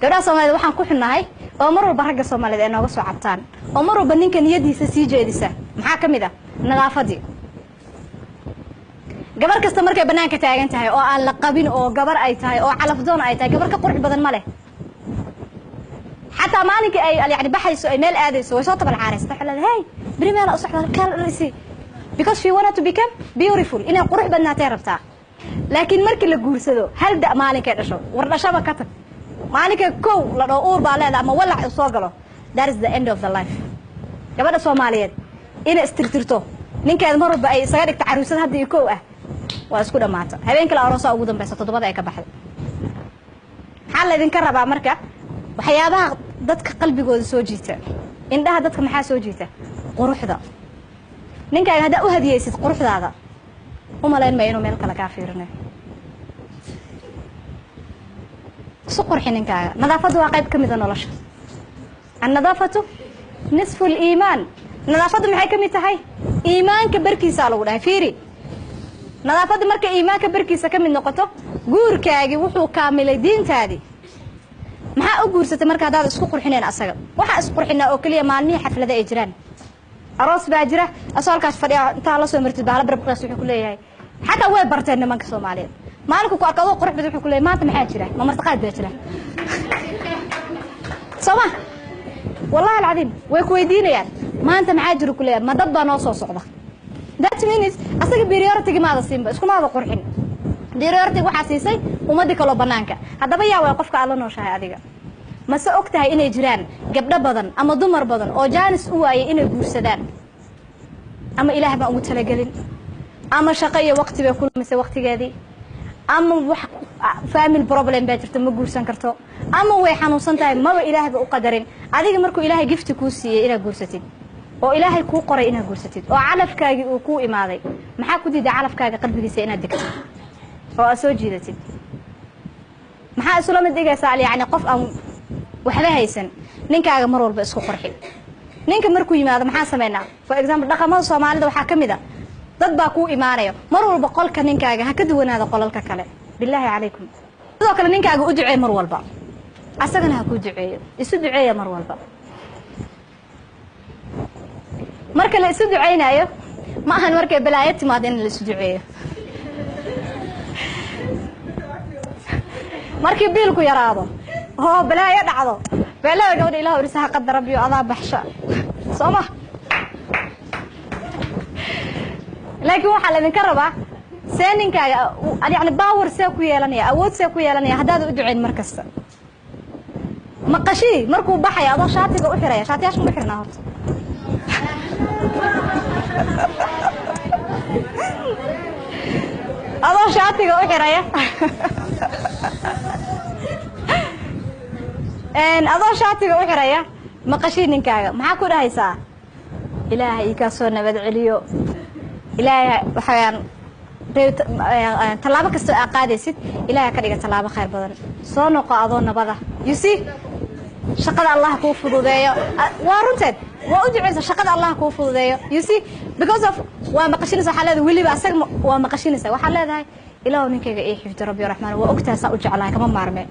gabdhaha Soomaaliyeed waxaan ku xunnahay oo mar walba ragga Soomaaliyeed ay nooga soo cabtaan oo mar walba ninka niyadiisa sii jeedisa maxaa kamid ah nadaafadii gabar kasta markay banaanka taagan tahay oo aan la qabin oo gabar ay tahay oo calaf doon ay tahay gabar ka qurux badan ma leh حتى مالك أي يعني بحث إيميل آديس وصوت بالعارس تحول هاي بريميل أصح كان رئيسي because she wanted to become beautiful إنها قروح بدنا تعرفها لكن مركي اللي جور سدو هل ده مالك إيش ورنا شبكة مالك كو لو أور بالله لا ما ولع الصاقله that is the end of the life كمان الصوماليين إن استرترتو نينك هذا مرة بأي سيارك تعرسات هذا يكوه واسكودا ماتا هبين كلا أراسا أوجودن بس تضبط أي كبحث حال إذا كرر بقى مركا وحيابها dadka qalbigooda soo jiita indhaha dadka maxaa soo jiita quruxda ninka ay hada u hadiyaysid quruxdaada uma leen ma inuu meel kala ka fiirinayo soo qurxin ninkaaga nadaafadu waa qayb kamid ah nolosha an-nadaafatu nisfu al-iimaan nadaafadu maxay kamid tahay iimaanka barkiisa lagu dhahay fiiri nadaafadu marka iimaanka barkiisa kamid noqoto guurkaagi wuxuu kaamilay diintaadii maxaa u guursatay marka hadaad isku qurxineen asaga waxa isku qurxinaa oo kaliya maalmihi xaflada ay jiraan aroos baa jira asalkaas fadhiya inta la soo martid baa la barbaas wuxuu ku leeyahay xataa way barteen nimanka Soomaaliyeed maalinku ku arkado qurux badan wuxuu ku leeyahay maanta maxaa jira ma martaqaad baa jira Soma wallahi alcadiim way ku weydiinayaan maanta maxaa jira ku leeyahay ma dad baa noo soo socda that means asaga priority ma siinba isku ma qurxin priority waxa siisay ummadii kala banaanka hadaba yaa way qofka aad la nooshahay adiga ma soo ogtahay inay jiraan gabdho badan ama dumar badan oo jaanis u waayay inay guursadaan ama ilaahay baa ugu talagalin ama shaqo iyo waqti bay kulmisay waqtigeedii ama wax family problem baa jirta ma guursan karto ama way xanuunsan tahay ma ilaahay baa u qadarin adiga markuu ilaahay gift ku siiyay inaad guursatid oo ilaahay ku qoray inaad guursatid oo calafkaaga uu ku imaaday maxaa ku diiday calafkaaga qalbigiisa inaad degto oo soo jiidatid maxaa isla mid dhigaysaa yani qof aan waxba haysan ninkaaga mar walba isku qurxin ninka markuu yimaado maxaa sameeynaa for example dhaqamada Soomaalida waxa kamid ah dad baa ku iimaanayo mar walba qolka ninkaaga ha ka duwanaado qolalka kale billahi calaykum sidoo kale ninkaaga u duceey mar walba asagana ha ku duceeyo isu duceeyo mar walba marka la isu duceynayo ma ahan markay balaayo timaado in la isu duceeyo markii biilku yaraado oo balaayo dhacdo balaayo gabadha ilaahay risaha qadar rabbiyo adaa baxsha sooma laakiin waxa la idinka rabaa seeninkaga yani power see ku yeelanaya awood see ku yeelanaya hadaad u duceyn markasta maqashii markuu baxay adoo shaatiga u xiraya shaatiyaashu ma xirnaa horta adoo shaatiga u xiraya adoo shaatiga u xiraya maqashii ninkaaga maxaa ku dhahaysaa ilaahay ka soo nabad celiyo ilaahay waxaan talaabo kasta aad qaadaysid ilaahay ka dhiga talaabo khayr badan soo noqo adoo nabada you see shaqada Allah ku fududeeyo waa runteed waa u duceysa shaqada Allah ku fududeeyo you see because of waa maqashinaysa xaalada waliba asaga waa maqashinaysa waxa leedahay ilaahu ninkayga ee xifdo rabbi raxmaan waa ogtaasa u jeclahay kama maarmee